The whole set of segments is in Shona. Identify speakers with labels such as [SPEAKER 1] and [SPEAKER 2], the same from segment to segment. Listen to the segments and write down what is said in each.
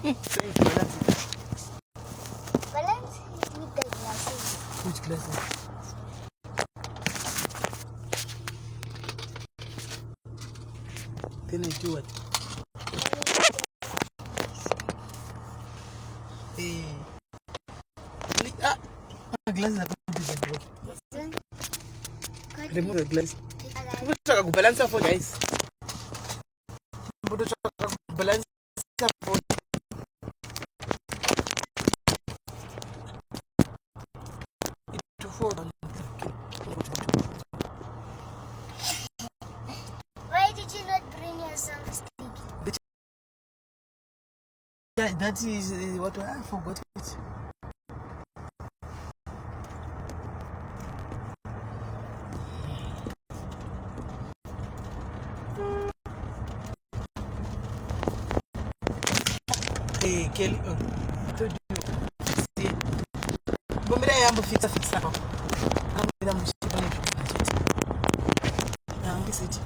[SPEAKER 1] Balance with the glasses.
[SPEAKER 2] Which glasses? Then I do what? My glasses are going to be remove the glass. Try to balance for guys. Balance for.
[SPEAKER 1] Why did you not bring your self-stick?
[SPEAKER 2] That is what I forgot it. Hey, Kelly. Bomba ya ambo fixa hapo. Ila mshikane budget. Na ngisiti.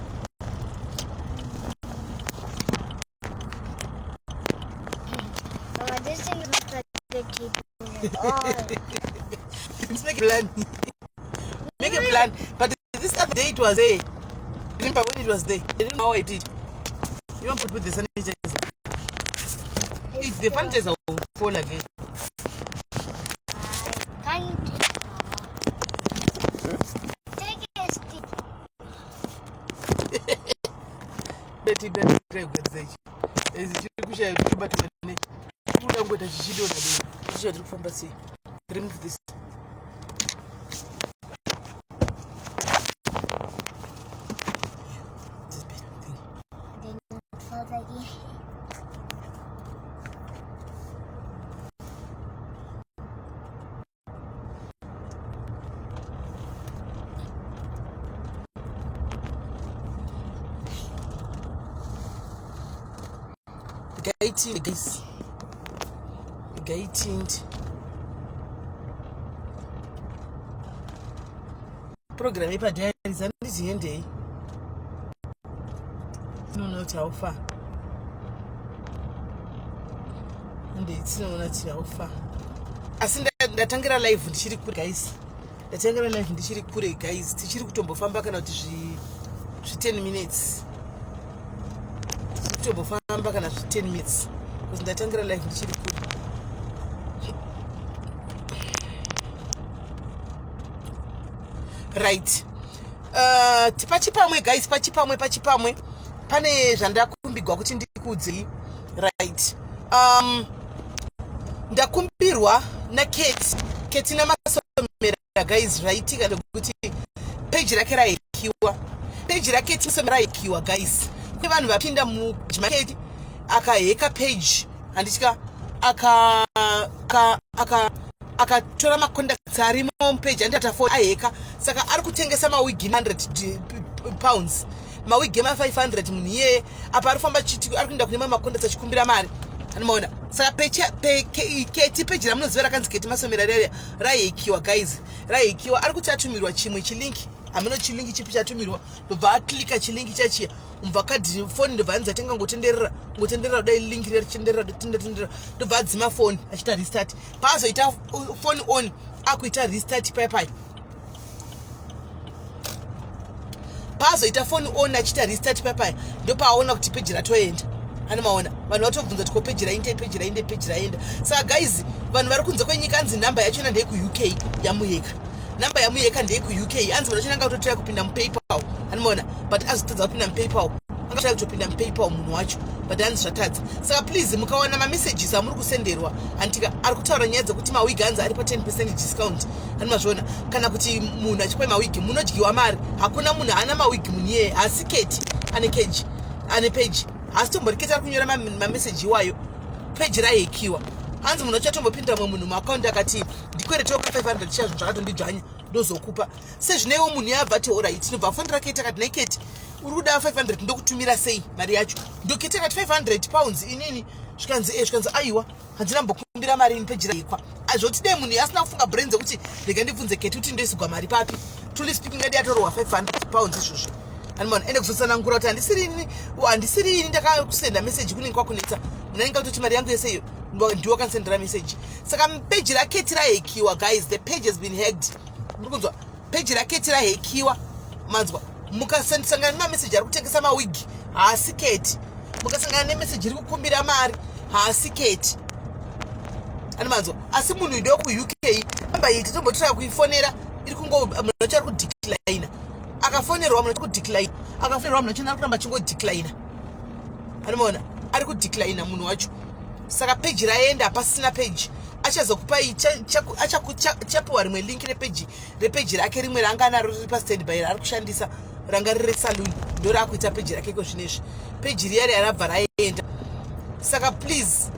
[SPEAKER 1] Mama, this thing is not like the people at all.
[SPEAKER 2] Let's make a plan. Make a plan. But this other day it was there. Remember when it was there? I didn't know how I did. You want to put the sanitizer. If the sanitizer will fall again.
[SPEAKER 1] Take a stick.
[SPEAKER 2] Betty, as you push a button, you don't go to Shido. You should look from Bassy. Remove this.
[SPEAKER 1] Then it falls again.
[SPEAKER 2] Gating program ipa diaries andiziendei noona kuti haufa nditsinoona kuti haufa asi ndatangira live ndichiri kure guys, ndatangira live ndichiri kure guys, tichiri kutombofamba kana kuti 10 minutes kutombofamba kana 10 minutes because ndatangira live ndichiri kure. Right. Pachipamwe guys, pachipamwe pane zvandakumbirwa kuti ndikudzi. Right. Ndakumbirwa na Kate na masomera guys, right, kana kuti page rake raikiwa. Page rake tisomera ikiwa guys. Kune vanhu vapinda mu market akaheka page anditika akatora macontacts arimo page andata phone aheka, saka ari kutengesa mawigi 100 pounds, mawigi ma 500 munhu iye apa ari famba chiti ari kuenda kune macontacts achikumbira mari. Anomaona, saka Kate page ramunoziva rakanzi Kate masomera raikiwa guys, raikiwa. Ari kuti atumirwa chimwe chilinki, ameno chilinki chipi chatumirwa, ndobva aklika chilinki chachiya umva kadhi phone ndobva anzatenga ngotenderera dai link richenderera tindera ndobva adzima phone achita restart. Pazoita phone on akuita restart pai pazoita phone on achita restart pai ndopaona kuti page ratoenda. Anomaona vanhu vatobvunza kuti ko page raenda. Saka guys, vanhu vari kunze kwenyika anzi namba yachona ndeye ku-UK yamuyeka, namba yamuyeka ndeye ku-UK, anzi vanhu vachona angatotoya kupinda mupaypal. Anomaona, but azotadza kupinda mupaypal, angatoya kutopinda mupaypal munhu wacho, but hanzi zvatadza. Saka please mukawana mamessages amuri kusenderwa antika ari kutaura nyaya dzekuti mawigi anzi ari pa 10% discount. Anomazviona, kana kuti munhu achipa mawigi munodyiwa mari. Hakuna munhu ana mawigi munhu iyeye, asi Kate ane page asi tomboriketa ari kunyora mamessage iwayo, page raikiwa. Hanzi munhu achatombopinda mumwe munhu muaccount akati ndikweretewo ka 500 chazvo zvakatondidzvanya ndozokupa. Sezvinewo munhu yabva ati alright, ndobva phone rakete akati nakete uri kuda 500 ndokutumira sei mari yacho. Ndokete akati 500 pounds inini zvikanzi aiwa handina mbokumbira mari ini page raikwa. Azvoti dei munhu asina kufunga brains kuti rega ndibvunze Kate kuti ndoisigwa mari papi. Truly speaking ngadi atorwa 500 pounds izvozvo. Animon ende kuzosanangura kuti handisiri ini ndakakusenda message kunenge kwakunetsa munanenge kutoti mari yangu yese iyo ndiwo kansendera message. Saka page raketi rahekiwa guys, the page has been hacked. Muri kunzwa page raketi rahekiwa manzwa. Mukasangana nemamessage ari kutengesa mawigi haasiketi, mukasangana nemessage iri kukumbira mari haasiketi. Animanzwa asi munhu ido kuuk amba iti tombotora kuifonera iri kungo munhu ari kudecline, akafonerwa munhu kudecline, akafonerwa munhu china kuramba chingo decline. Animona ari kudecline munhu wacho. Saka page raenda pasina page achazokupai chapuwa rimwe link repage rake rimwe ranga naro riri pastandby raari kushandisa ranga riri saloon ndo raakuita page rake ko zvinezvi page riyari yarabva raenda. Saka please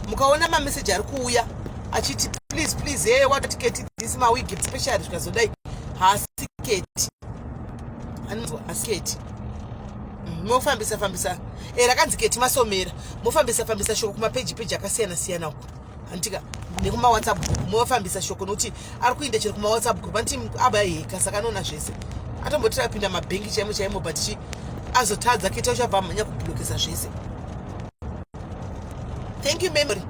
[SPEAKER 2] mukaona mamessage ari kuuya achiti please hey what ticket this my week special zvikazodai haasiketi hasiketi mofambisa rakanzi keti masomera mofambisa shoko kumapage akasiyana uko antika nekuma WhatsApp group mofambisa shoko nokuti ari kuenda chero kuma WhatsApp group anti abayeka saka anona zvese atombotira pinda mabhengi chaimo but azotadza keti uchabva manya kublokesa zvese. Thank you memory.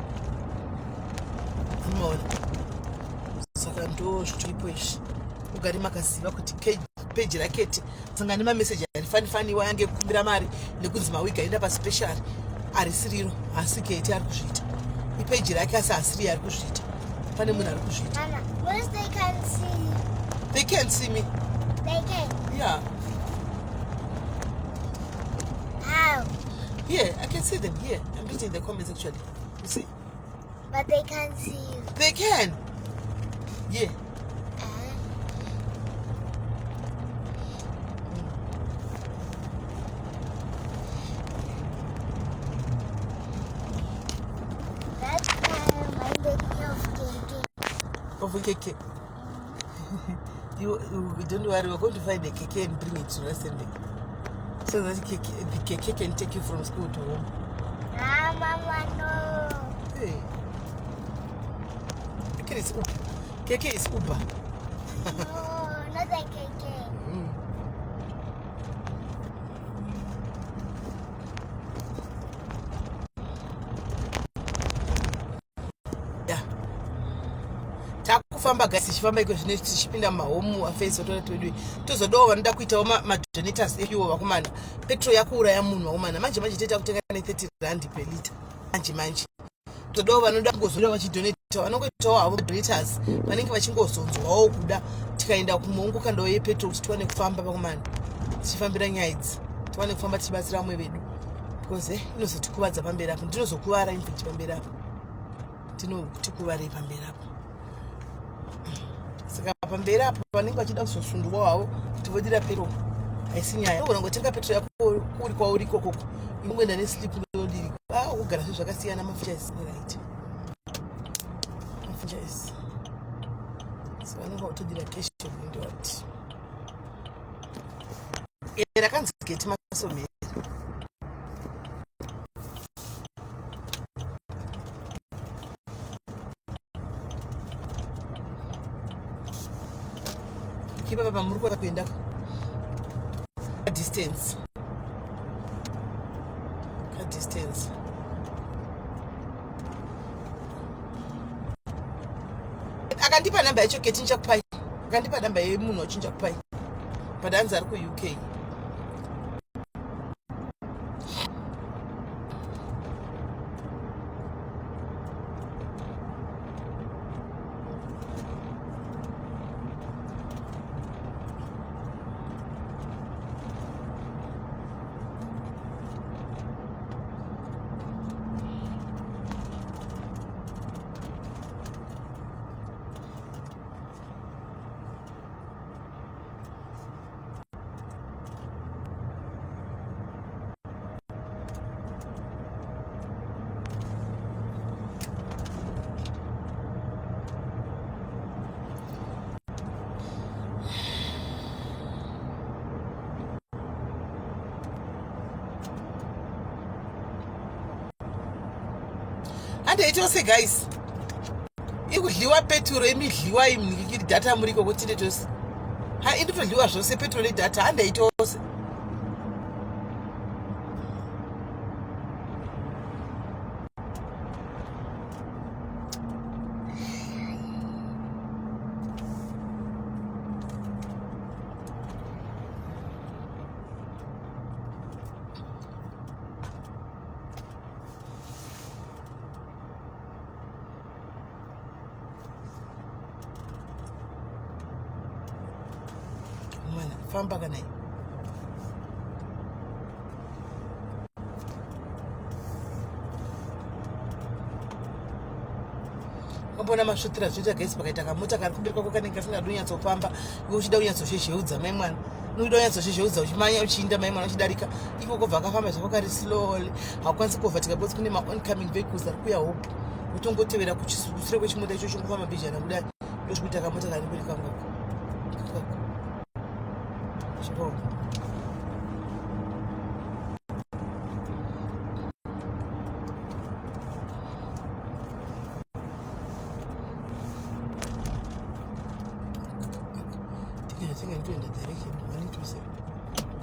[SPEAKER 2] Unoona saka ndo zviripo izvi ugari makaziva kuti page raketi sangana nemamessage ari faniwa yange kukumbira mari nekunzi mawigi aenda paspecial arisiriro asi keti ari kuzviita ipage rake asi asiri ari kuzviita pane munhu ari kuzviita. They can't see me.
[SPEAKER 1] They can.
[SPEAKER 2] Yeah.
[SPEAKER 1] How?
[SPEAKER 2] Yeah, I can see them here. I'm reading the comments actually. You see?
[SPEAKER 1] But they can't see you.
[SPEAKER 2] They can. Yeah.
[SPEAKER 1] That's my baby of KK.
[SPEAKER 2] Of KK. You don't worry, we're going to find a KK and bring it to us and so that the KK can take you from school to home.
[SPEAKER 1] Ah, Mama, no.
[SPEAKER 2] Hey. KK is Uber. KK is Uber.
[SPEAKER 1] No, not like KK.
[SPEAKER 2] Yeah. Takufamba guys, tichifamba iko zvine tichipinda mumahomu afese ototodwi tozodawo vanoda kuitawo madonators efiwo vakomana petrol yakuuraya munhu vakomana manje toita kutenga ne30 rand per liter manje todawo vanoda kungozonda vachidonata vanongoitawo havo donators vanenge vachingozonzwawo kuda tikaenda kumongo ndawo yepetrol kuti tiwane kufamba vakomana tichifambira nyaya idzi tiwane kufamba tichibatsira vamwe vedu because inozotikuvadza pamberi apo ndinozokuvara imviti pamberi apo ndinotikuvarei pamberi apo. Saka pamberi apo vanenge vachida kuzosundwa havo kuti vodira pero haisi nyaya ogona ngotenga petrol yako kuri kwauri ikoko ingoenda neslip ndodiri kugara zvinhu zvakasiyana mafuta isi right mafuta isi so vanenge vatodira cash ndowati rakanzi geti masomeri kipa papa muri kwaka kuenda distance akandipa namba yacho keti ndichakupai akandipa namba yemunhu wachinja kupai but hanzi ari kuuk. And it was guys, ikudliwa petrol emidliwa imnikiri data muri koko tine tose ha indotodliwa zvose petrol data handa itose famba kana iyi. Mbona masvotera zvoita guys pakaita kamota kari kumberi kwako kanenge kasingadi kunyatsofamba iwe uchida kunyatsozhezheudza mai mwana unoda kunyatsozhezheudza uchimanya uchiinda mai mwana uchidarika ikoko bva akafamba zvako kari slowly haukwanisi kuovhatika because kune maoncoming vehicles ari kuya hope utongotevera kusure kwechimota ichocho ngofamba mbijana kudai ndozvikuita kamota kari mberi kangako chibongo I think I'm doing the direction. I need to say,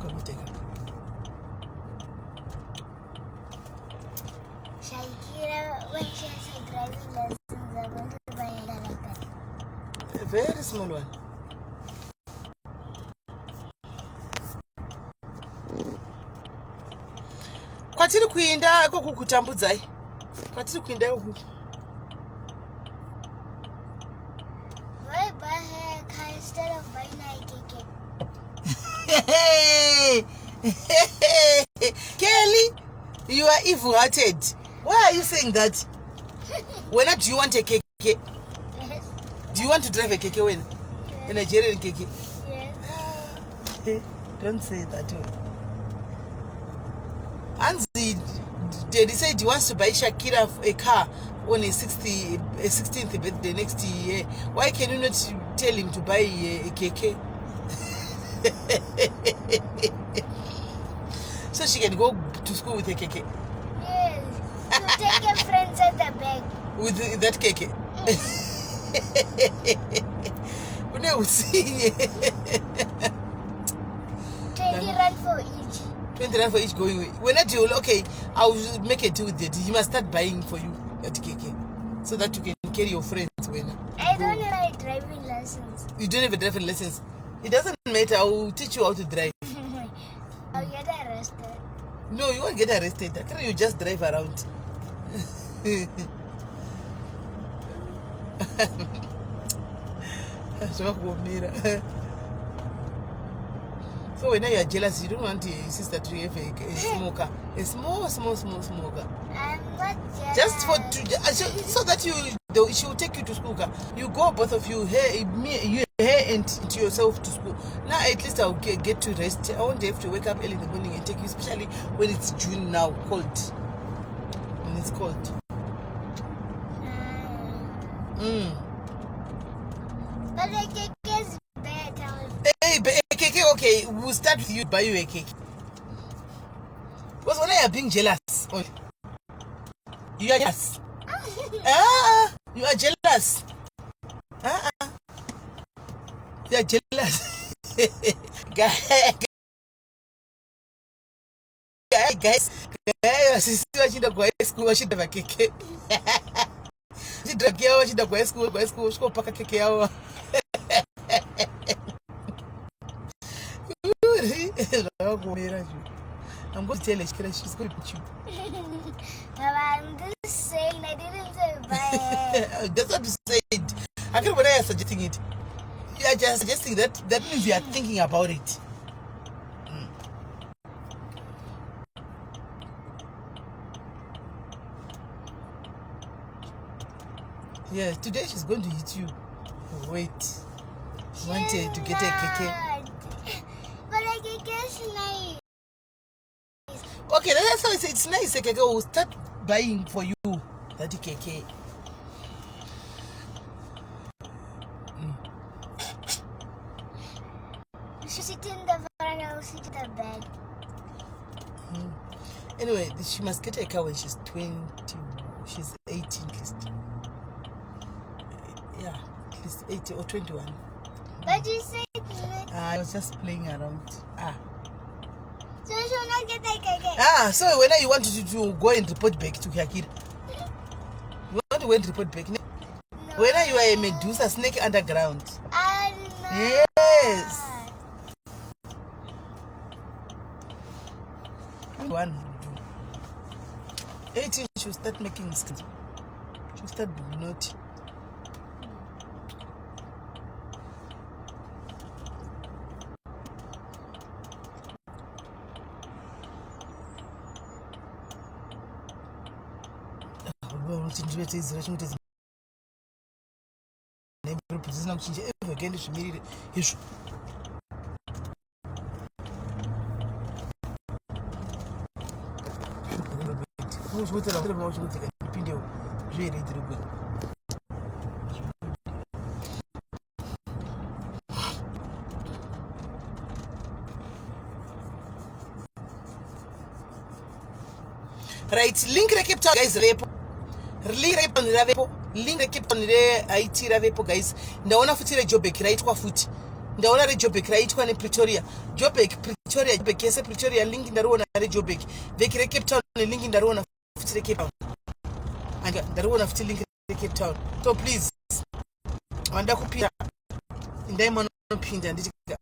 [SPEAKER 2] come take it.
[SPEAKER 1] Shakira, when she has a driving lessons, I'm going to buy a like that.
[SPEAKER 2] A very small one. Kwatiri kuinda koko kutambudzai. Kwatiri kuinda koko.
[SPEAKER 1] Why buy her car instead of buying a cake?
[SPEAKER 2] Kelly, you are evil-hearted. Why are you saying that? When do you want a keke?
[SPEAKER 1] Yes.
[SPEAKER 2] Do you want to drive a keke when?
[SPEAKER 1] Yes.
[SPEAKER 2] A Nigerian keke?
[SPEAKER 1] Yes.
[SPEAKER 2] Don't say that way. Anzi, they said he wants to buy Shakira a car on his 16th birthday next year. Why can you not tell him to buy a keke? So she can go to school with a keke.
[SPEAKER 1] Yes. So take your friends at the back.
[SPEAKER 2] With that keke. No, see.
[SPEAKER 1] 20 rand for each.
[SPEAKER 2] 20 rand for each going away. When I do, okay, I'll make a deal with it. You must start buying for you that keke so that you can carry your friends when
[SPEAKER 1] I don't have driving lessons.
[SPEAKER 2] you don't have a driving license. It doesn't matter. I will teach you how to drive.
[SPEAKER 1] I'll get arrested.
[SPEAKER 2] No, you won't get arrested. You just drive around. So when you are jealous, you don't want your sister to have a smoker, a small smoker.
[SPEAKER 1] I'm not jealous.
[SPEAKER 2] Just for so that she will take you to school. You go, both of you, her and to yourself to school. Now at least I'll get to rest. I won't have to wake up early in the morning and take you, especially when it's June now, cold. When it's cold.
[SPEAKER 1] But the cake is better.
[SPEAKER 2] Hey, a cake, okay, we'll start with you, buy you a cake. Because when I am being jealous, you are jealous. You are jealous. You are jealous. Guys, sister wachida kwa school wachida va keke. Chida wachida kwa school shiko paka keke yao. I'm going to tell her she's going to put you.
[SPEAKER 1] I'm just saying, I didn't say buy it.
[SPEAKER 2] That's what you said. I can't believe you're suggesting it. You are just suggesting that. That means you are thinking about it. Yeah, today she's going to hit you. Wait. She wanted to get a keke.
[SPEAKER 1] But a keke is nice.
[SPEAKER 2] Okay, that's why I say it's nice. Keke will start buying for you that keke.
[SPEAKER 1] She sit in the front, I will sit in the back.
[SPEAKER 2] Anyway, she must get a car when she's 20. She's 18 at least. Yeah, at least 80 or 21.
[SPEAKER 1] But you said
[SPEAKER 2] I was just playing around.
[SPEAKER 1] So she will not get a keke.
[SPEAKER 2] So when you want to go and report back to Yakira? You want to go and report back? No. When you are a Medusa snake underground?
[SPEAKER 1] No.
[SPEAKER 2] Yes. One. 18, she'll start making mistakes. She'll start being naughty. kuti ndive teizira chimwe tezi zvisina kuchinja evhekende zvimirire izvo pindewo zviheredhiregwe right. Link recape town guys repo, link recape town ravepo, link recape town re IT ravepo guys. Ndaona futi re Joburg raitwa futi, ndaona re Joburg raitwa ne Pretoria, Joburg Pretoria, Joburg yese Pretoria, link ndariona re Joburg, veki re Cape Town link ndariona futi re Cape Town, anga ndariona futi link re Cape Town. So please wanda kupinda ndai manopinda nditika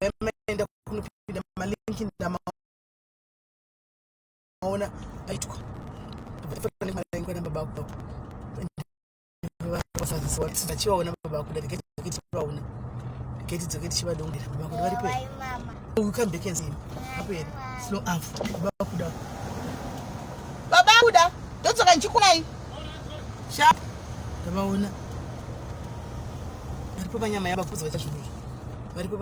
[SPEAKER 2] vemaenda kunopinda malinki ndama ona aitwa fani malengo na baba wako wasazisi watu nachiwaona baba wako ndiketi chiwaona ndiketi dzoketi chivadongera baba wako vari pe
[SPEAKER 1] mama
[SPEAKER 2] ukambe kenzi hapo yeni slow afu baba kuda ndotsoka nchikunai sha ndabaona vari pa nyama yaba kuzwa chazvuru vari pa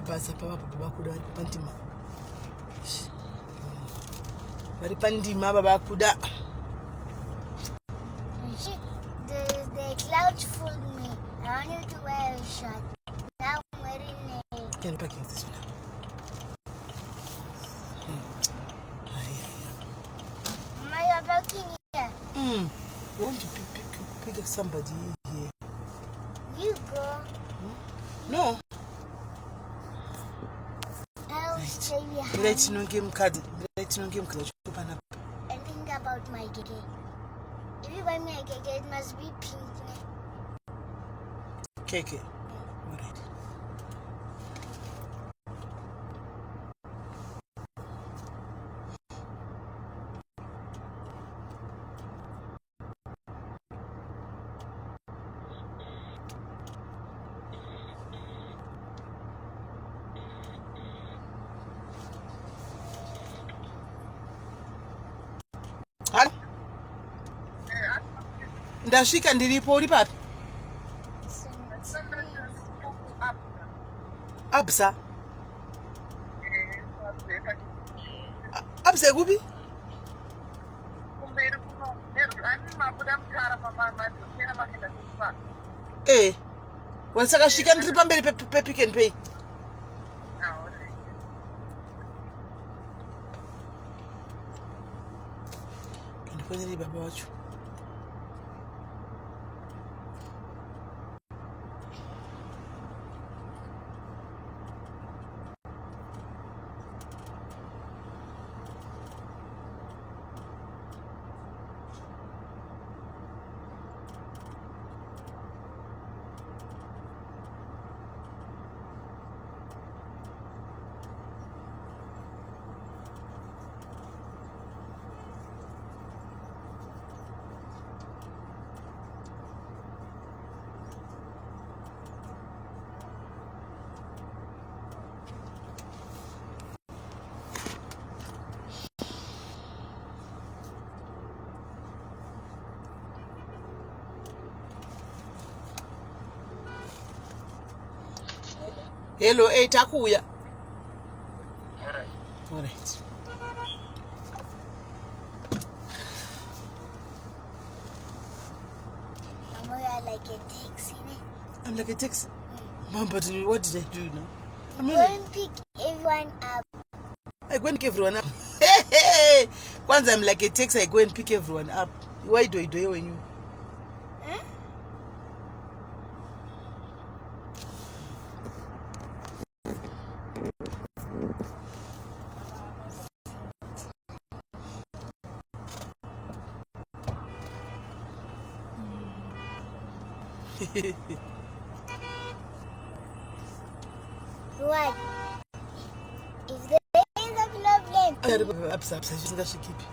[SPEAKER 2] basa pa baba kuda vari pa ntima vari pandima baba kuda.
[SPEAKER 1] The clouds fooled me. I wanted to wear a shirt. Now I'm wearing a...
[SPEAKER 2] Can you pack this one?
[SPEAKER 1] Mama, you're packing here.
[SPEAKER 2] I want to pick somebody here.
[SPEAKER 1] You go.
[SPEAKER 2] No.
[SPEAKER 1] I'll stay behind.
[SPEAKER 2] Let's not give him card. Let's not give him clothes.
[SPEAKER 1] And think about my keke. If you buy me a keke, it must be pink.
[SPEAKER 2] Keke. Alright. Ndasvika ndiripo uri papi? Absa. Absa kupi? Wasakasvika ndiri pamberi pe Pick and Pay. Ndifonere baba wacho. Hello, takuya. All right.
[SPEAKER 1] Mama, you're like a taxi.
[SPEAKER 2] I'm like a taxi. Mom, but what did I do now?
[SPEAKER 1] Go and pick everyone up.
[SPEAKER 2] I go and pick everyone up. Hey. Once I'm like a taxi, I go and pick everyone up. Why do I do it when you?
[SPEAKER 1] Huh? What? If there is a problem,
[SPEAKER 2] Absa, zvisingazvikipi.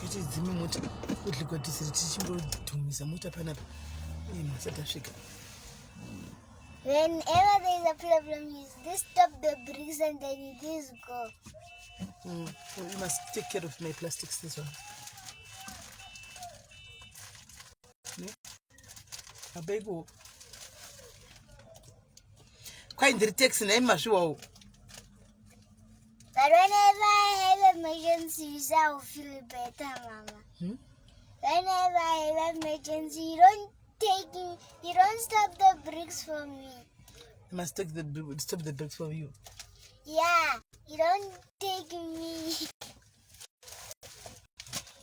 [SPEAKER 2] Kuti dzime mota kudlikodhisira tichimbodhumisa mota panapa. Masati asvika.
[SPEAKER 1] whenever there is a problem, you just stop the brakes and then you just go.
[SPEAKER 2] You must take care of my plastics, this one. A big one. Quite the text in Emma show.
[SPEAKER 1] But whenever I have emergencies, I'll feel better, Mama. Whenever I have emergency, you don't stop the bricks for me.
[SPEAKER 2] You must stop the bricks for you.
[SPEAKER 1] Yeah, you don't take me.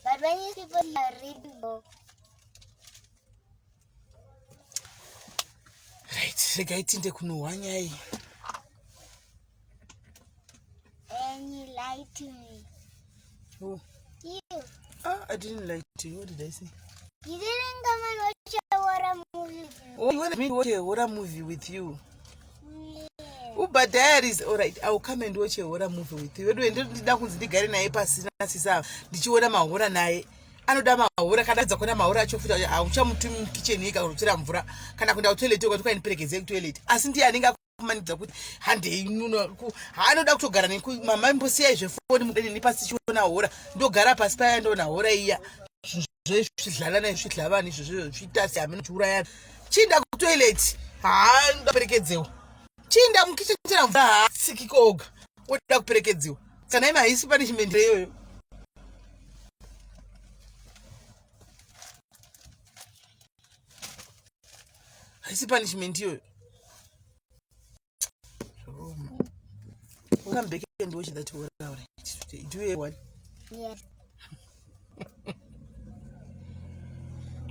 [SPEAKER 1] But when you people are reading book.
[SPEAKER 2] Right, the guy didn't know.
[SPEAKER 1] And you lied to me.
[SPEAKER 2] Who?
[SPEAKER 1] You.
[SPEAKER 2] I didn't lie to you. What did I say?
[SPEAKER 1] You didn't come and watch a horror movie with me.
[SPEAKER 2] Oh, you wanted me to watch a horror movie with you?
[SPEAKER 1] Yeah.
[SPEAKER 2] Oh, but Diaries, all right. I will come and watch a horror movie with you. When the guy in a pass, did you order my horror night? Anoda mahora kana dzakona mahora achofuta auchamutumi kitchen ikarutsira mvura kana kuenda kutoilet ukatuka niperekedze kutoilet asi ndiye anenge akumanidza kuti hande inuno haanoda kutogara mama imbosiyai zvefoni mudeni nepasi chiona hora ndogara pasi paya ndona hora iya zvezvidlana nezvidlavani izvozvo zvitasi hamene chiurayana chinda kutoilet ndoperekedzewa chinda mukitchen kutsira mvura sikikoga oda kuperekedziwa kana ima haisi punishment iyoyo. I see punishment you. Come back and watch that one. Do you one?
[SPEAKER 1] Yes.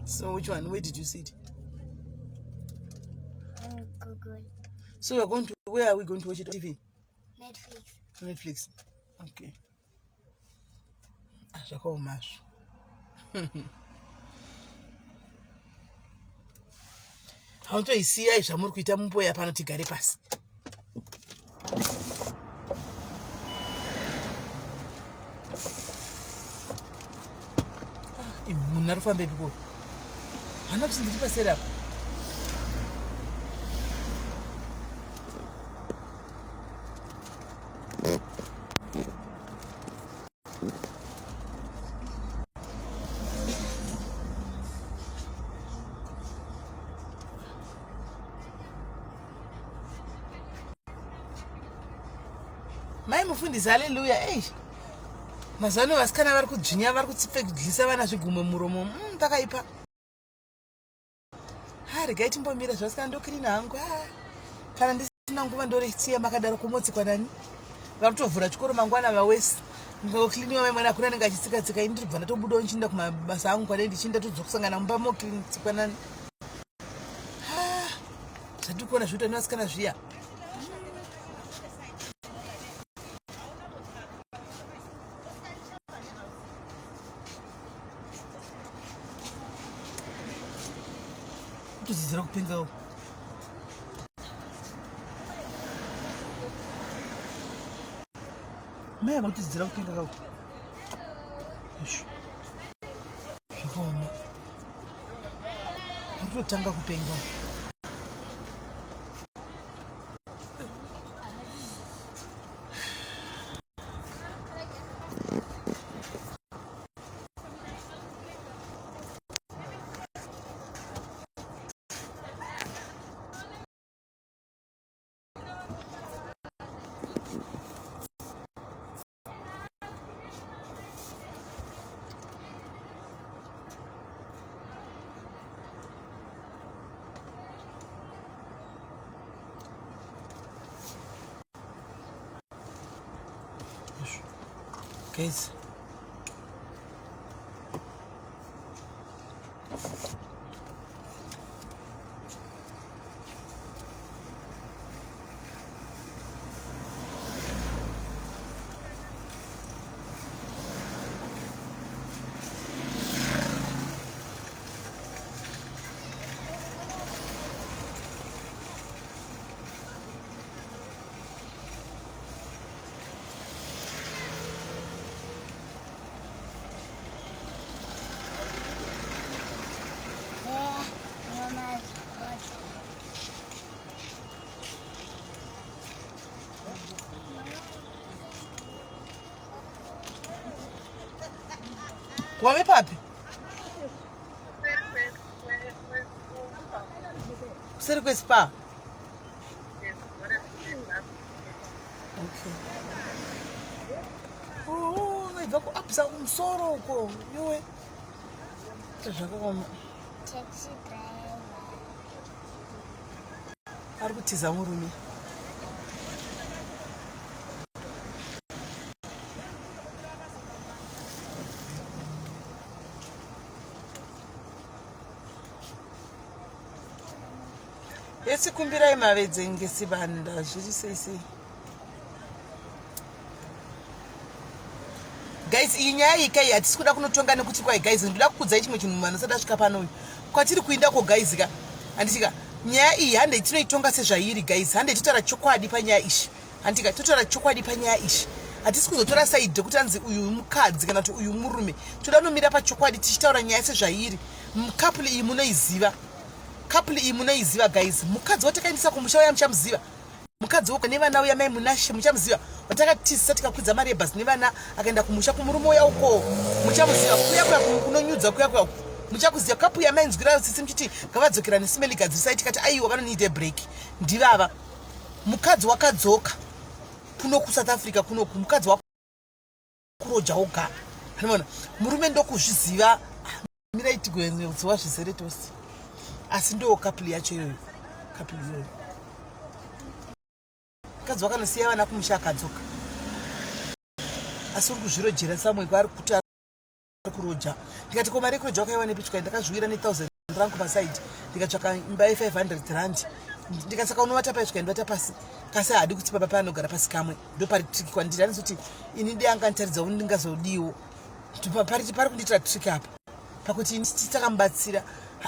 [SPEAKER 2] So which one? Where did you see it?
[SPEAKER 1] On Google.
[SPEAKER 2] So we're going to where are we going to watch it on TV?
[SPEAKER 1] Netflix.
[SPEAKER 2] Okay. I shall call Mash. How do I see I shall move with a mumboy upon a tigari pass? Munarfa baby go. I'm not seeing the set up. Mai mufundisi haleluya mazano vasikana vari kudzvinya vari kutsipfegisa vana zvigume muromo takaipa regai timbomira zvasikana ndokirina hangu kana ndisina nguva ndorisiya makadaro kumotsikwa nani vakutovhura chikoro mangwana vawesi ngokliniwa maimwana akuna anenge achitsika-tsika ini ndiri kubva ndatobudawo nchinda kumabasa angu kwanei ndichinda todzokusangana mumba moklinitsikwa nani zvandiri kuona zviutano vasikana zviya. Kutodzidzira kupengawo mai ava kutodzidzira kupenga kawo zvakaoma kutotanga kupenga. Guys, Wame papi? Kuseri kwespa? Okay. Oh, naibva kuapisa kumusoro uko. Yowe. Zvakakoma.
[SPEAKER 1] Taxi driver.
[SPEAKER 2] Ari kutiza murume. Yesikumbirai mavedze ngesibanda zviri sei. Guys, iyi nyaya ikai hatisi kuda kunotonga nekuti kwai guys ndoda kukudzai chimwe chinhu munhu asati asvika pano kwatiri kuenda ko guys ka handisika nyaya iyi hande tinoitonga sezvairi guys hande totaura chokwadi panyaya ishi handika totaura chokwadi panyaya ishi hatisi kuzotora side kuti anzi uyu mukadzi kana kuti uyu murume toda kunomira pachokwadi tichitaura nyaya sezvairi couple iyi munoiziva guys mukadzi watakaendesa kumusha uya muchamuziva mukadzi woko nevana uya mai munashe muchamuziva watakatisa tikakwidza marebhasi nevana akaenda kumusha kumurume uya uko muchamuziva kuya kunonyudza kuya muchakuziva kapu yamainzwira sisi muchiti ngavadzokera neSmelly gadzisai tikati aiwa vanonide break ndivava mukadzi wakadzoka kuno kuSouth Africa kuno mukadzi wakuroja oga unaona murume ndokuzviziva mirai tigwenziwa zvizere tosi asi ndo couple yacho iyoyo couple iyoyo mukadzi wakanosiya vana kumusha akadzoka asi uri kuzvirojera samwe kwaari kuti kuroja ndikati ko mari kuroja wakaiwa nepitya ndakazviwira ne1000 rand pasaidi ndikatsvaka imba ye500 rand ndikasaka unovata paisvika ndovata pasi kasi hadi kuti papa panogara pasi kamwe ndo pari triki kwandiri anizoti ini ndianganitaridza kuti ndingazodiwo pari kundiitira triki apa pakuti titakambatsira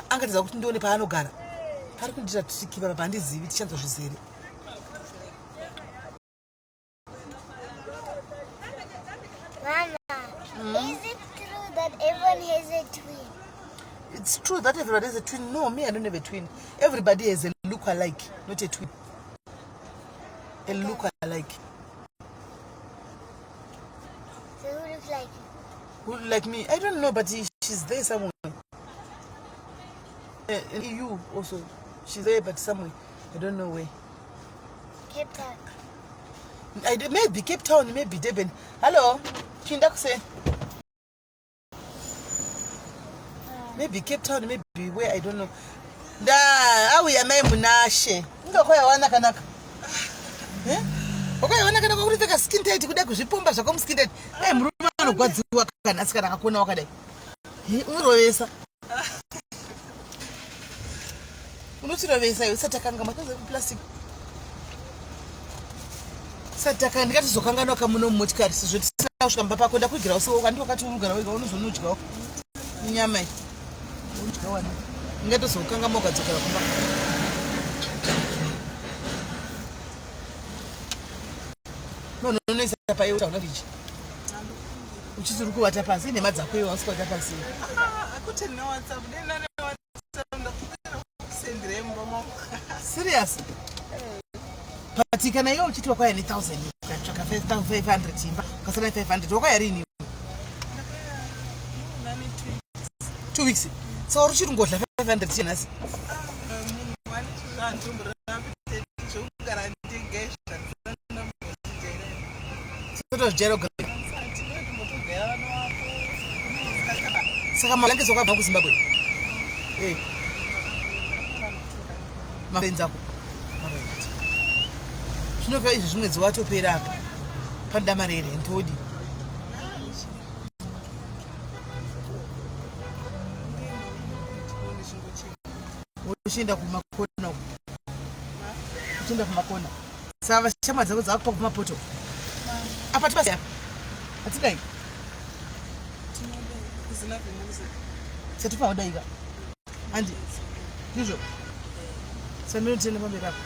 [SPEAKER 2] angatiza kuti ndione paanogara pari kundiitira triki papa pandizivi tichanzwa zvizere.
[SPEAKER 1] Is it true that everyone has a twin?
[SPEAKER 2] It's true that everybody has a twin. No, me, I don't have a twin. Everybody has a look-alike, not a twin. A look-alike.
[SPEAKER 1] So who looks like you?
[SPEAKER 2] Who look like me? I don't know, but she's there somewhere. And you also. She's there, but somewhere. I don't know where.
[SPEAKER 1] Cape Town.
[SPEAKER 2] Maybe Cape Town, maybe Durban. Hello? Kindakuse. Maybe Cape Town, maybe where, I don't know. Awu ya mai munashe. Ngokoya wana kanaka. Okoya wana kanaka kuti taka skin tight kuda kuzvipomba zvako mu skin tight. Murume anogwadziwa kana asikana akakona wakadai. Unovesa. Unotirovesa usati akanga makaze ku plastic. Sataka ndikati zokanganwa kamuno mumotikari sizvo tisina kusvika mba pako ndakugira usiwo kandi wakati urugara wega unozonudyawo nyama iyi unodya wana ingatozokanga mogadzokera kumba nononoisa paiwe utauna tichi uchiti uri kuvata pasi ine madzako iwe wasikuvata pasi serious but kana iwe uchiti wakwaya ne1000 ukatsvaka 5500 imba ukasana 500 wakwaya rini 2 weeks so uri chiri ngodla 500 chenasi saka malangizo kwabva kuZimbabwe mapenzi ako zvinobva izvi zvimwedzi watopera apa pandamarere ntodi uchienda kumakona uchienda kumakona saka shama dzako dzakupa kumapoto apa tipasi apa atikai setipa udaika andi ndizvo sanotenda pamberi apa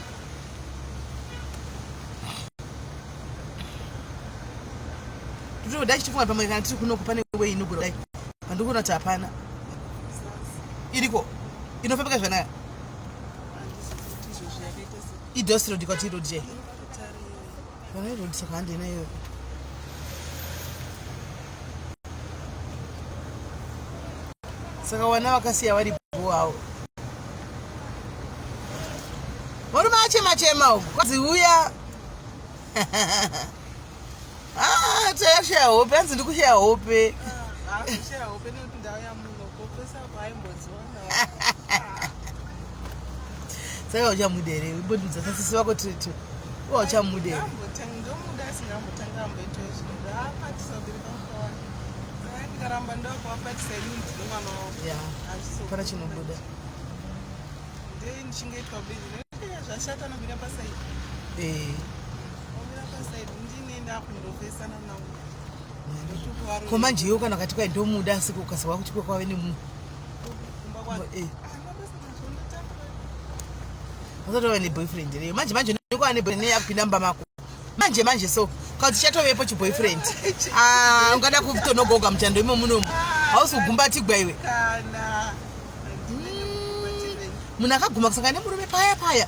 [SPEAKER 2] tutoda chichifunga pamwe kana tiri kunoku pane wei inogona dai handikuona kuti hapana iriko inofambika zvanaya idosirodi kwati irodi chai kana irodi saka handinayo saka wana vakasiya vari bhuwawo murume achema uku kwazi uya tashaya hope hanzi ndikushaya hope saka uchamudere ibodudza sasisi wako tutu uwa uchamudere pana chinobuda komanjeyo kana kati kwai ndomuda asi kukasirwa kuti kwave nemunhu asatova neboyfriend reyo manje ndokwava neboyfriend neyakupinda mumba mako manje so kauti chatovepo chiboyfriend ungada kutonogoga muchando imo munomu hausi kugumbatigwa iwe munhu akaguma kusanga nemurume paya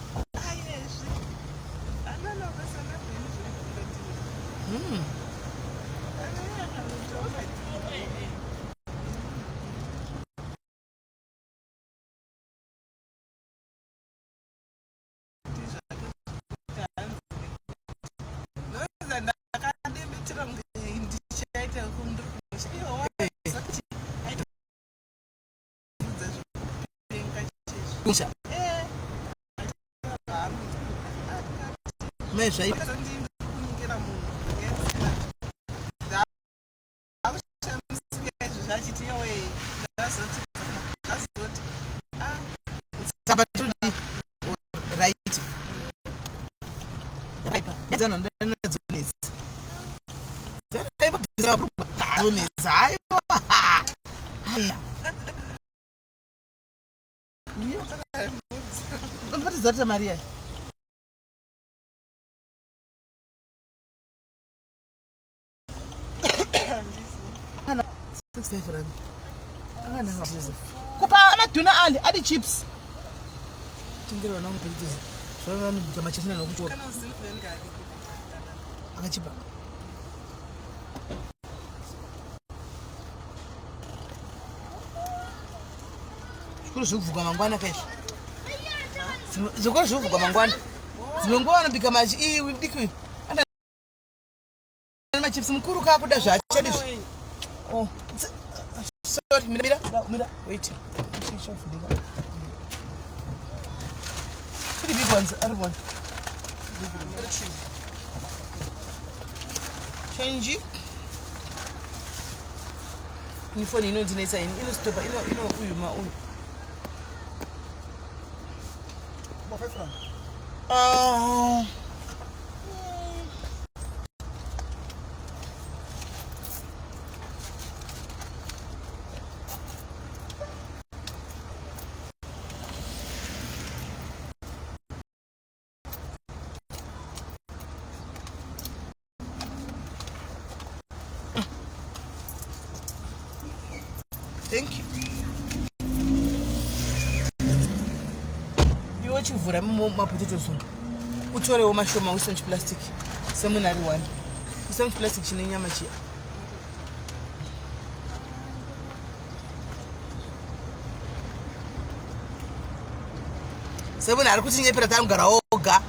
[SPEAKER 2] Puxa. Mexa aí. Sabato di right. Zana ndana zones. Zana iba bizarro. Zones. Ai. What is that, Maria? Kupa amaduna ali adi chips. Tingero na ngipeleza. So nami kama chesina nokuchoka. Akachipa. Shukuru zvuvuka mangwana pesha. Zvikoro zvovuka mangwana dzimwenguva vanobika machi iwi diki anda machips mukuru kakuda zvachadizvi sorry mira wait kuri big ones are one change ni phone inondinesa inostopa inokuyuma uyu Thank you. Chivura mapotatoes utorewo mashoma uise muchiplastic semunhu ari one uise muchiplastic chine nyama chiya semunhu ari kutinyepera tanogara oga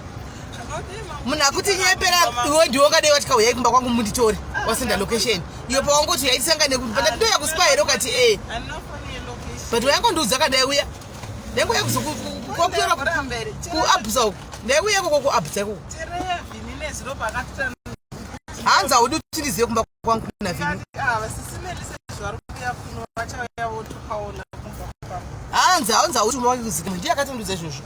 [SPEAKER 2] munhu akutinyepera iwe ndiwo kadai watikauya kumba kwangu munditore wasenda location iyo pawangoti yaisangane kuti panda ndoya kuspa here ukati but wayangondiudza kadai uya nengo yakuzokuapsa uku ndeuye koko kuapsa kuku hanzi haudi utirizive kumba kwangu kuna vini hanzi haunzi hauti umba wake kuzika ndiye akatondudza izvozvo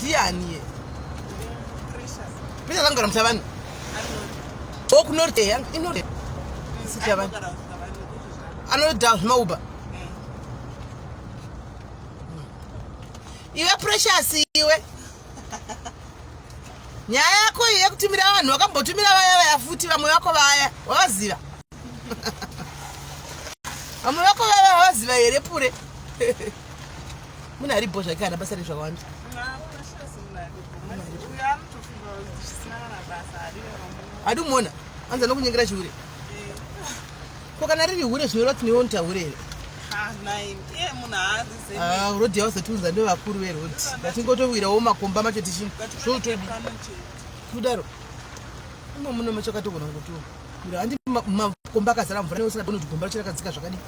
[SPEAKER 2] ndianiye pita langara mutavani okunorte inore sitavani anoda zvimauba iwe precious iwe nyaya yako yekutumira vanhu wakambotumira vaya futi vamwe vako vaya wavaziva vamwe vako vaya wavaziva here pure munhu ari bho zvake hana basa rezvakawanda adumona anza nokunyengera chiure kokana riri hure zvinoroti neontaure here rodhi yauzotiudza ndevakuru verodhi ngatingotowirawo makomba macho tichizvotodi kudaro imo muno macho katogona ngotoira handi makomba akazara mvura neusingagona kuti gomba racho rakadzika zvakadii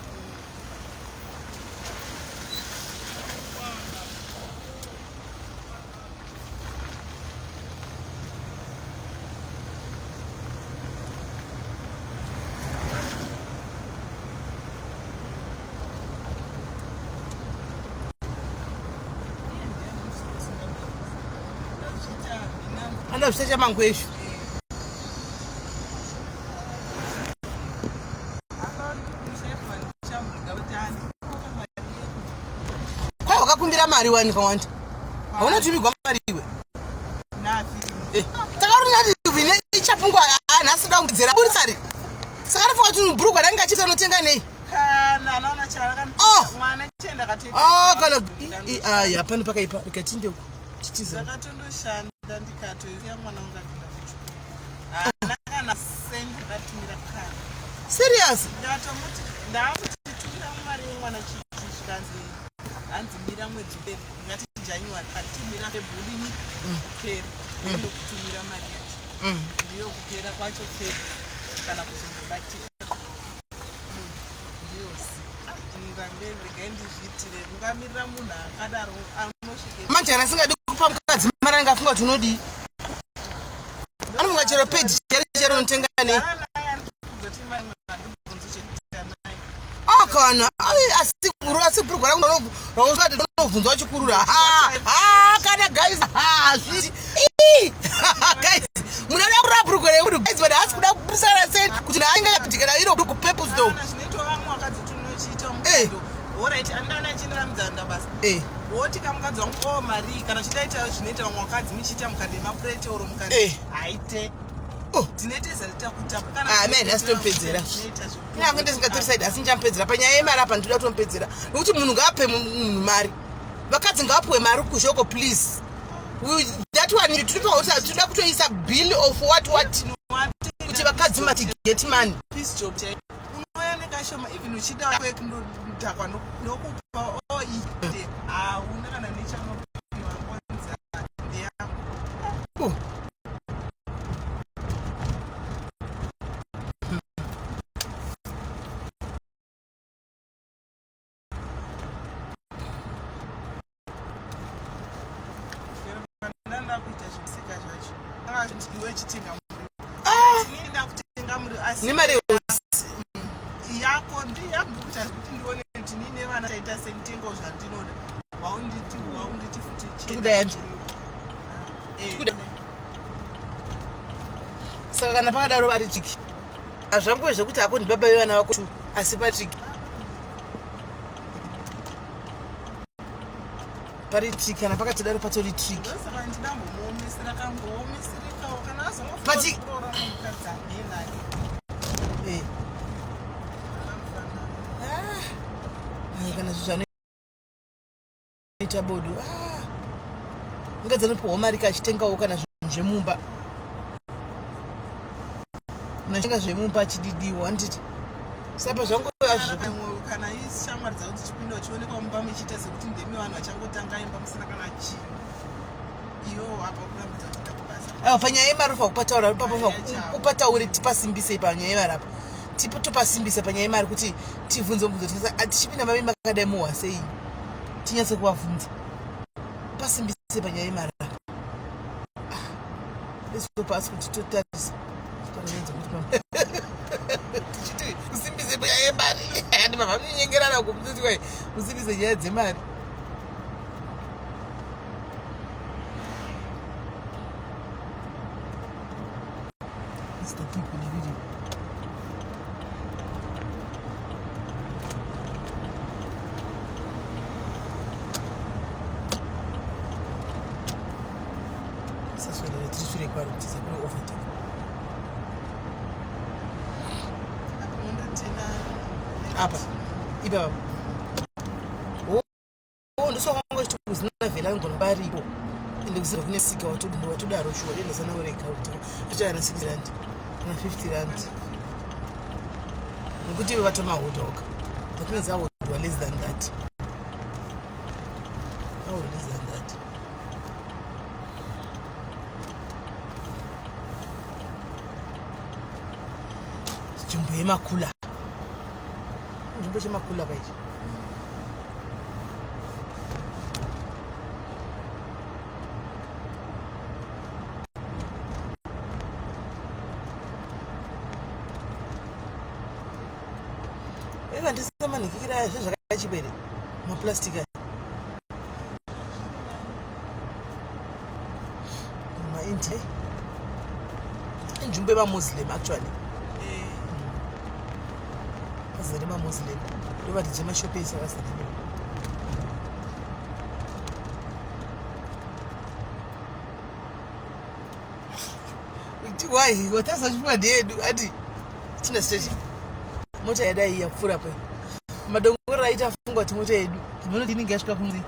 [SPEAKER 2] anda zvisacha mangwezvo kwai wakakumbira mari wani kawanda hauna tumigwa mari iwe takarunati ichapungwa nhasi damudzera burisari saka ndafunga kuti bhurugwa range achita unotenga nei kana hapana pakaipa ikatindeu chichiza serious manjana asingadi kupa mukadzi mari angafunga kuti unodii anofunga chero peji chero unotenga nei kana asi bhurugwa rangu rausati unovhunzwa chikurura kana guys zviti guys munoda kurapa bhurugwa remudu guys but hasi kuda kuburisana sei kuti nainga yapitikana iro kuti kupepus though Alright, andana chinira mdzanda basi. Woti kamukadzi wangu mari kana chitaita zvinoita vamwe vakadzi muchiita mukadema plate oro mukadzi. Aite. Tinete zalita kutapa kana. Man, asitompedzera. Ina ngende singatori side asinjampedzera panyaya yemari apa ndoda kutompedzera. Nokuti munhu ngaape munhu mari. Vakadzi ngaapuwe mari kushoko please. That one you tiri pauta toda kutoisa bill of what kuti vakadzi mati get money. Peace job chai. Shoma even uchida kwekundodhakwa nokupa oite hauna kana nechamapinwangonza ndeyako ndanda kuita zvisika zvacho anga ndiwe chitinga muri ndakutenga muri asi ni mari yako ndiyambuta kuti ndione kuti nine vana taita sentengo zvandinoda waunditi futi chikudayacho saka kana pakadaro vari chiki hazvanguve zvekuti hako ndibaba vevana vako asi patriki pari triki kana pakatidaro patori triki saka ndidambomuomisira kamboomisirikawo kana azomapati kana zvanoita bodu ungadzanopiwa mari kachitengawo kana zvinhu zvemumba unatenga zvemumba chididiwa handiti sapa zvangoazvo kana ishamwari dzavo tichipinda uchionekwa mumba muchiita sekuti ndemi vanhu vachangotanga imba musina kana chii iwo apa kurambidza kuita kubasa panyaya yemari ufa kupataura upataure tipasimbise panyaya yemari apa topasimbisa panyaya yemari kuti tivhunze mubvunzo tichipinda mami makadai muhwa sei tinyatse kuvabvunza pasimbise panyaya yemari lesitopasi kuti totarisa tichiti usimbise panyaya yemari andi mabva munyengerana kumututiwai usimbise nyaya dzemari apa ibaba ndosonga kuti kuzina vhela ngona baripo ndikuzira kune sika watodaro shuwa denda sana ureka kuti kuchana 6 rand na 50 rand nekuti iwe vatomahothoka that means I would do less than that. I would less than that. Nzvimbo yemakula nzvimbo chemakula paichi vandisamanikikira zvezvakachipere maplastic aya maindia inzvimbo yemamuslim actually azere mamuslim ndovatidze mashopesi akasarira why watazachipwa ndeyedu ati tina station mota yadai yapfuura pai madongoro aita afungwa kuti mota yedu zvinoti inenge yasvika kunzi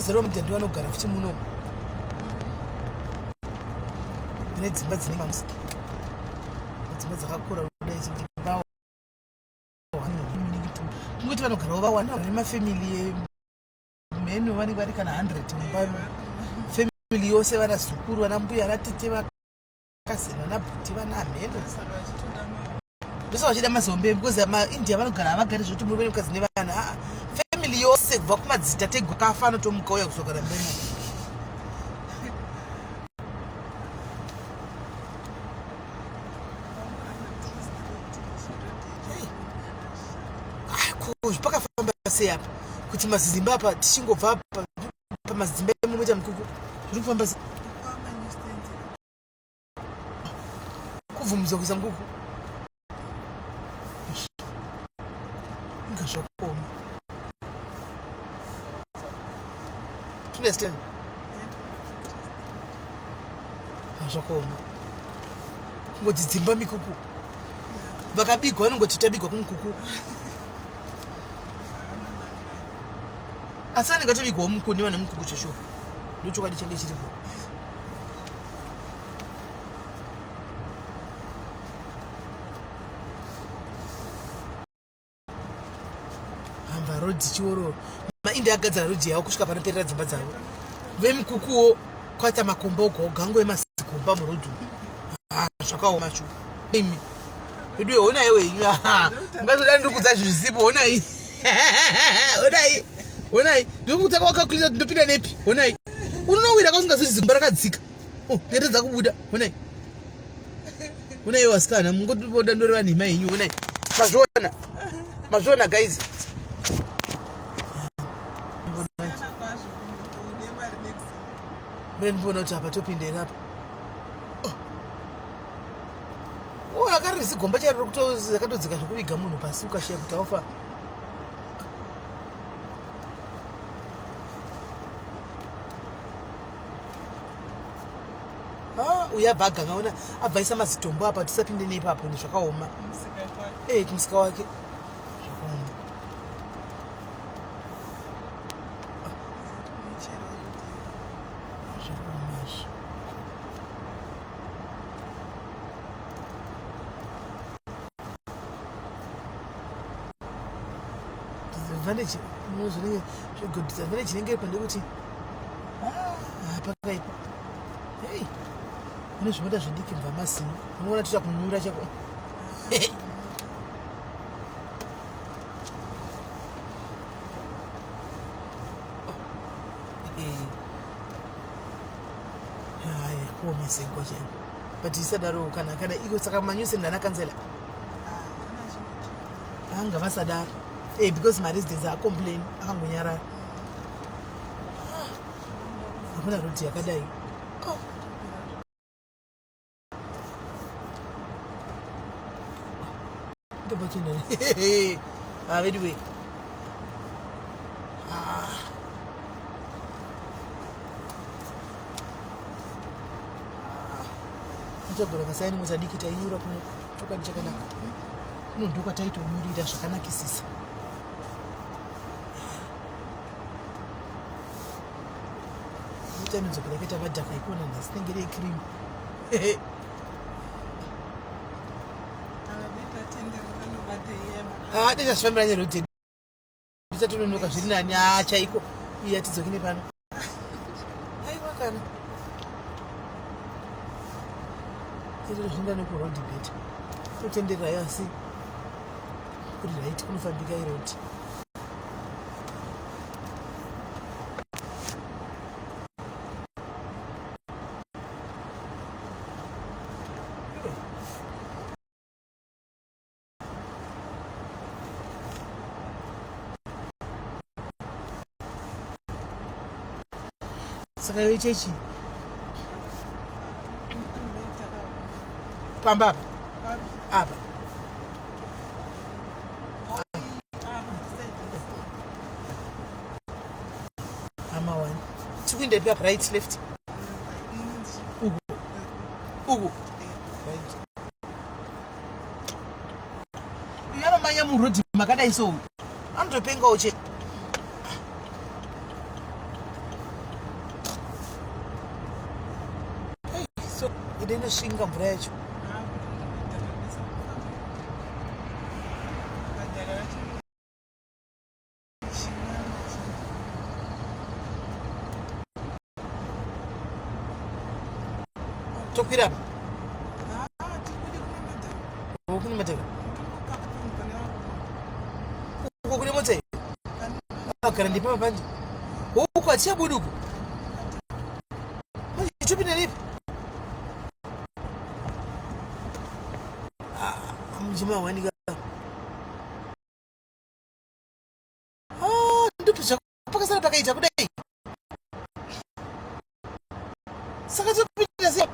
[SPEAKER 2] kuzero mudhandi vanogara futi muno mune dzimba dzine mamusi dzimba dzakakura kudai dzimba kungoti vanogarawo vawanda vane mafamily mhenu vanenge vari kana 100 mumba family yose vana zukuru vana mbuya vana tete vakazeni vana bhuti vana mhenu ndosa vachida mazombe because maindia vanogara havagari zvoti muri venikazi nevana family yose kubva kumadzita tegwa kafa anotomuka uya kuzogara mbeni pakafamba sei apa kuti mazimba apa tichingobva pamazimba emumoita mukuku zviri kufamba sei kuvhumudza kuisa mukuku inga zvakoma understand zvakoma kungoti dzimba mikuku vakabigwa vanongoti tabigwa kumukuku asi anenge atobigwawo mukuni vane mukuku cheshuwa ndochokwadi change chiripo hamba rodhi chiororo maindia agadzara rodhi yavo kusvika panoperera dzimba dzavo vemukukuwo kwata makomba ogagango emazikomba murodhi zvakaoma shu imi edu honai wenyu ngazoda ndikudza zvisipo honai honai honai ndokutaka wakakulisa kuti ndopinda nepi honai unonowira kausingazoti zimba rakadzika ndete dzakubuda honai honai wasikana mungotiboda ndori vanhima yenyu honai mazviona guys ndinobona kuti apa topindera apa akariri zigomba chariro kutozakatodzika zvokuviga munhu pasi ukashiya kuti aufa uya bhaga ngaona abvaisa mazitombo apa tisapinde neipapo ni zvakaoma kumusika wake zvakaoma disadvantage muzvinenge zvegood disadvantage inenge iripo ndekuti pakaipa hey une zvimoda zvidiki mva masini unoona toita kunura chako haya kuomesengwa chaipo but isadaro kana iko saka manyusi ndanakanzela anga vasadaro because my residents are complaining akangonyarara Hakuna roti yakadai. Ndaba chino. Anyway. Ndogora kasaini muzadiki taiyura kutoka chakanaka. Ndoka taito murira zvakanakisisa. Mutano zokureketa vadhaka ikona ndasinengere cream. Deta zvifambiranye roti. Ndisatononoka zviri nani chaiko. Iya tidzokine pano. Aiwa kana. Tiri zvinda nekurodi beta. Kutendera yasi. Kuri right kunofambika iroti. Saka iwe chechi. Pamba apa. Ama one. Chikuinde pia right left. Ugu. Right. Uyama manya mu road makadai so. Andopenga uche. So idena shinga mvura yacho. Tokira. Kuni mateka. Kuni mateka. Akara ndi papa panje. Uko achia buduku. Manje chupi na lipi? Mjima wani ga. Ndupisha paka sana paka ita kudai. Saka chupi na sia.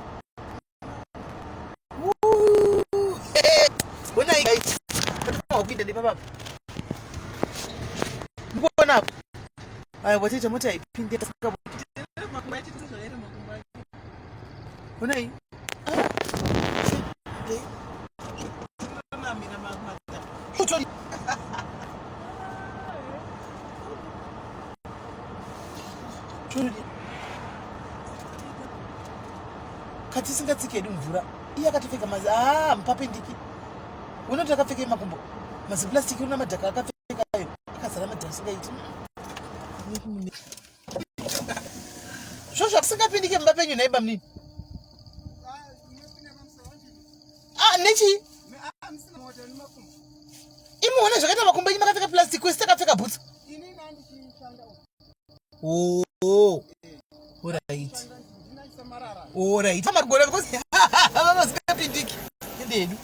[SPEAKER 2] When I guys, what the papa? What up? I was it a motor. Pin the scope. When I kati singatsike mvura iya katipfeka mazi mpape ndiki unoti akapfeka makumbo mazi plastic una madhaka akapfeka ayo akazara madhaka singaiti zvozvo kusingapindike mumba penyu naiba munini nechi imuone zvakaita makumbo enyu makapfeka plastic kwese takapfeka bhutsu alright. Alright. Magora because vamos kapindiki. Ndedu.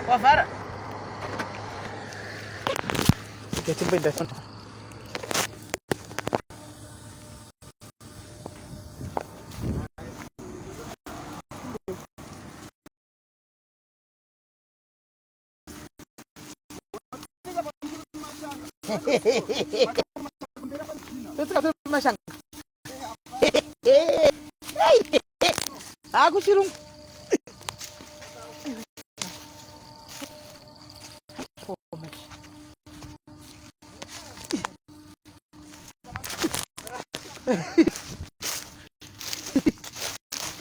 [SPEAKER 2] Wavara. Get him in the front. Let's go to my shank. Aku sirung.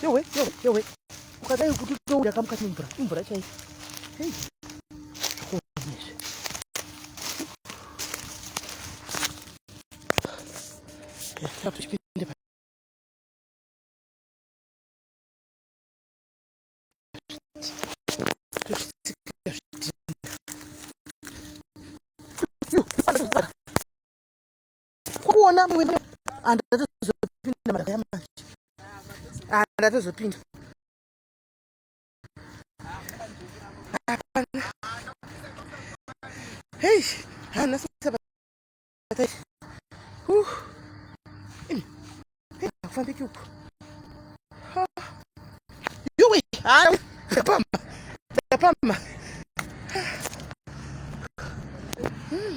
[SPEAKER 2] Yo wait. Ukadai kuti ndo yakamukati mvura chai. Hey. kuona mwe andatozopinda madaya manje andatozopinda hey hana sasa kufambiki huko yuwi yapama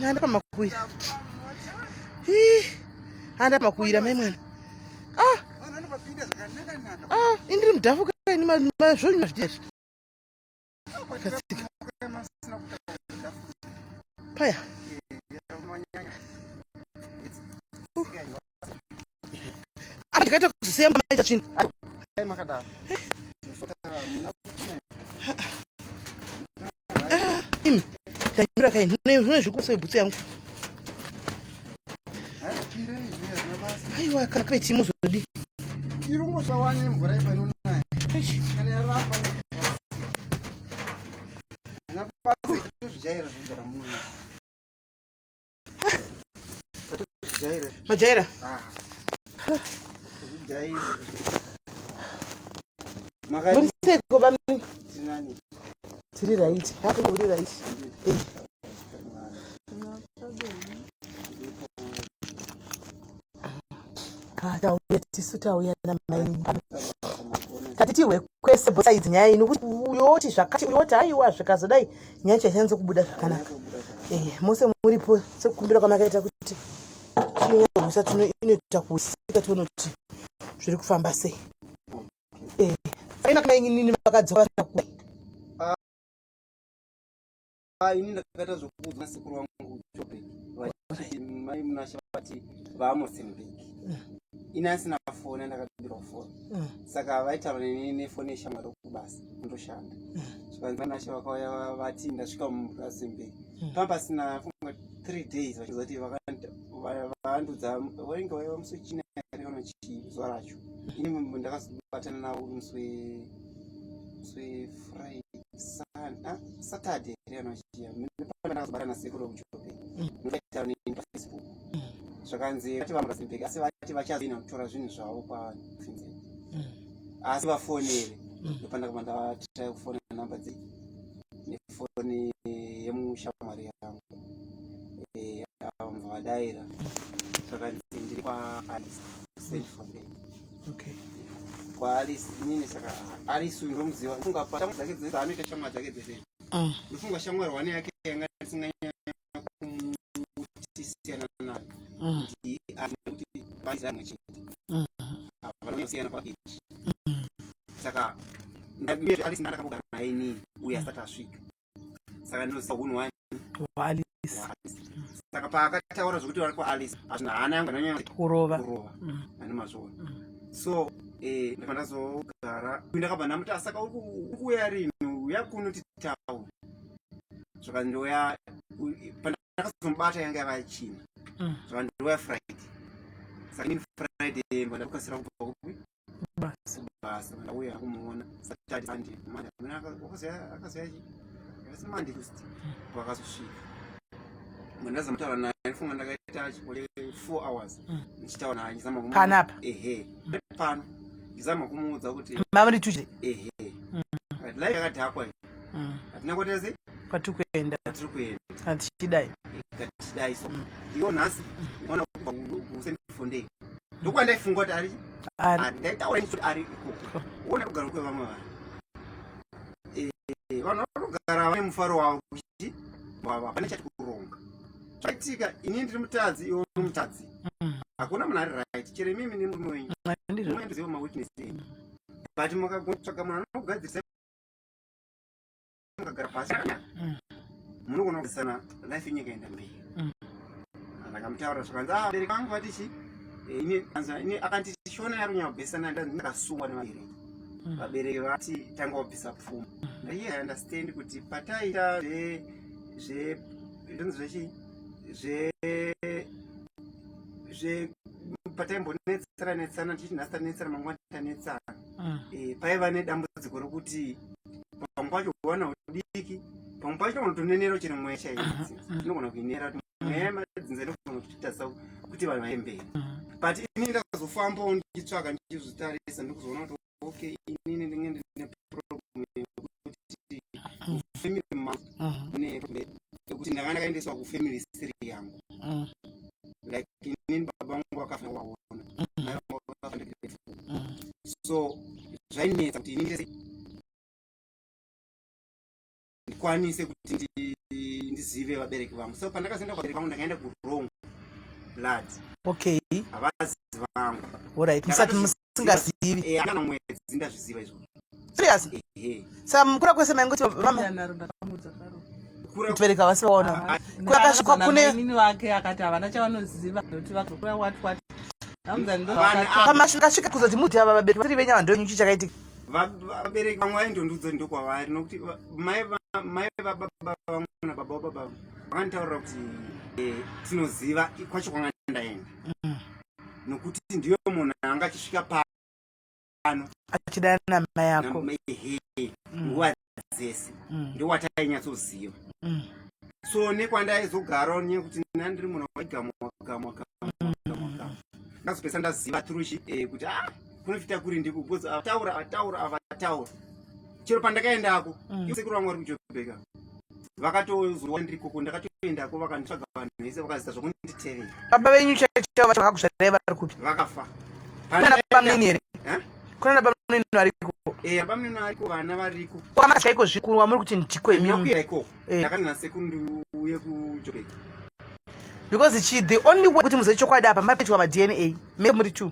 [SPEAKER 2] anda pamakuira anda pamakuira mai mwana indiri mudhafu kaini mazvonyu mazvidezvi katsika paya ndikaita kuziseya maita chini imi taimira kaini zvinezvikusa bhutsu yangu aiwa kana kaiti muzodi
[SPEAKER 3] irungosawanye mvura ipanonaya kana yarapa napazvijaira zvigara munhu
[SPEAKER 2] majaira muriseko bami tiri raiti hapo uri raiti tauya tisu tauya namai tatitiwe kwese besides nyaya inokuti uyoti zvakati uyoti aiwa zvikazodai nyaya chachanze kubuda zvakanaka mose muripo sekukumbira kwamakaita kuti tinonyagusa inoita kusika tione kuti zviri kufamba sei aina kana inini vakadzoka ku
[SPEAKER 3] ini ndakaita zvokuudzwa sekuru wangu chope mai munashavati vaMozambique ina asina foni ndakabirwa foni saka vaitaura nefoni yeshamwari kubasa kundoshanda saka vanashe vakauya vati ndasvika muMozambique pambasina funga 3 days vachizoti vandudza vainge vaiva musi wechina riona zuva racho ini ndakazobatana navo musi Saturday riona chiya ndakazobatana sekuru kuchope ndakaitaura nefacebook zvakanzi vati vaMozambique asi vati vachazina kutora zvinhu zvavo pafinzeni asi vafonere ndopandakabva ndavatrai kufonera namba dze nefoni yemushamwari yangu vadaira zvakanzi ndiri kwaalice selfone kwaalice inini saka alice uyu ndomuziva funga pashamwari dzake dzese anoita shamwari dzake dzese ndofunga shamwari hwane yake yanga tisinganyanya kutisiyana nayo kuti kuti vaizamwe chete vanonyasiyana paichi saka alice ndakambogara naye inini uye asati asvika saka ndinoziva unhu wani saka paakataura zvokuti vari kwaalice azvina hana yangu anonyanya kurova ane mazvona so ndakandazogara ndakabva ndamuti asaka ukuuya rino uya kunoti tauri zvakandoya pandakazomubata yanga yava china zvakandoya friday saka inini friday ndakukasira kubva kubasa ndauya kumuona saturday sunday monday akazoya monday tuesday wakazosvika ndazamutaura naye funga ndakaita chikole 4 hours ndichitaura naye ndizama
[SPEAKER 2] panapa
[SPEAKER 3] pano ndizama kumuudza kuti
[SPEAKER 2] mamuri tuje
[SPEAKER 3] live yakadhakwa hatina kuita sei
[SPEAKER 2] kwatiri kuenda hatichidai
[SPEAKER 3] so iwo nhasi ona kubva kusenfondei ndokwandaifunga kuti ari ndaitaura kuti ari ikoko ona kugara kwevamwe vanhu vanogara vane mufaro wavo kuti hapana chati kuronga zvaitika inini ndiri mutadzi iwo mutadzi hakuna munhu ari right chero mimi nemurume wenyu ndiziva mawitness enyu but mukagotsvaga munhu anogadzirisa mukagara pasi munogona kugarisana life yenyika enda mberi ndakamutaura zvakanzi bereka vangu vatichi ini akanditi shona yarunya kugarisana ndakasungwa nevabereki vabereki vati tanga wabvisa pfuma ndaiye understand kuti pataita pataimbonetsana tichiti nhasi tanetsana mangwana tanetsana paiva nedambudziko rokuti pamwe pacho kuwana udiki pamwe pacho unotonenera chero mweya chaidzi tinogona kuinera kuti mweya yemadzinza inogona kutitasa kuti vanhu vaemberi but ini ndakazofambawo ndichitsvaga ndichizvitarisa ndikuzoona kuti okay inini ndinge ndine problem yekuti family yekuti ndanga ndakaendeswa kufamily history yangu like inini baba vangu vakafa waona mai vangu vakafa so zvainetsa kuti inini ndikwanise kuti ndizive vabereki vangu so pandakazoenda kuvabereki vangu ndakaenda kurong blood
[SPEAKER 2] okay
[SPEAKER 3] havazivi vangu
[SPEAKER 2] alright musati musingazivi
[SPEAKER 3] kana mwedzi ndazviziva izvo
[SPEAKER 2] serious saka mukura kwese maingoti kubereka vasivaona kwakasvikwa kune
[SPEAKER 4] nini wake akati havana chavanoziva nokuti vakokura watwati
[SPEAKER 2] pamasvikasvika kuzoti mudhi ava vabereki vasiri venyama ndonyu chi chakaitika
[SPEAKER 3] vabereki vamwe vaindondudza ndokwavari nokuti mai vababa vamwe nababa wababa vakanditaurira kuti tinoziva kwacho kwanga ndaenda nokuti ndiyo munhu anga achisvika pano
[SPEAKER 2] achidana namai yako
[SPEAKER 3] nguva dzese ndowatainyatsoziva so nekwandaizogarawo nekuti nandiri munhu waigamwa ndazopesa ndaziva turushi kuti kunofita kuri ndiko because ataura chero pandakaendako sekuru vangu vari kujobheka vakatozowa ndirikoko ndakatoendako vakanditsvaga vanhu vese vakazita zvokunditerera
[SPEAKER 2] baba venyu chaicho vakakuzvarai vari kupi
[SPEAKER 3] vakafa
[SPEAKER 2] bamnini here kuna bamnini variko
[SPEAKER 3] bamnini variko vana variko
[SPEAKER 2] kwamatyaiko zvikuru wamuri kuti ndiko
[SPEAKER 3] emakuira ikoko ndakanina sekuru yekujobheka
[SPEAKER 2] because the only way kuti muzive chokwadi apa mapetwa madna muri two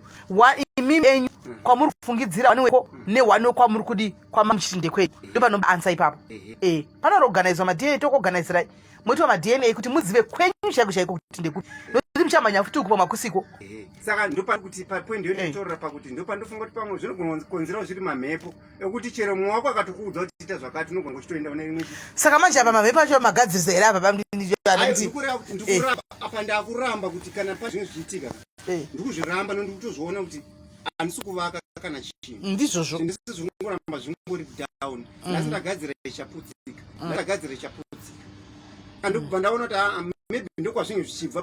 [SPEAKER 2] imimi enyu kwamuri kufungidzira waneweko nehwano kwamuri kudi kwamamuchiti ndekwedu ndo panoansa ipapo panoorganizwa madna tokuorganizirai moitwa madna kuti muzive kwenyu chaiko chaiko kuti ndekuti nokuti muchamhanya futi ukupa makusiko
[SPEAKER 3] saka ndopakuti papoindi yototaurira pakuti ndopandofunga kuti pamwe zvinogona kunzirawo zviri mamhepo ekuti chero mumwe wako akatokuudza kuti ita zvakati unogona kuchitoenda une rimwe
[SPEAKER 2] saka manje apa mamhepo acho magadziriso here apa
[SPEAKER 3] ndikuramba apa ndakuramba kuti kana pazvinhu zvichiitika ndikuzviramba nondikutozviona kuti handisi kuvaka kana chinhu
[SPEAKER 2] ndizvozvo
[SPEAKER 3] ndisi zvingoramba zvingori down asi ndagadzira ichaputsika ndagadzira ichaputsika andokubva ndaona kuti maybe ndokwazvinhu zvichibva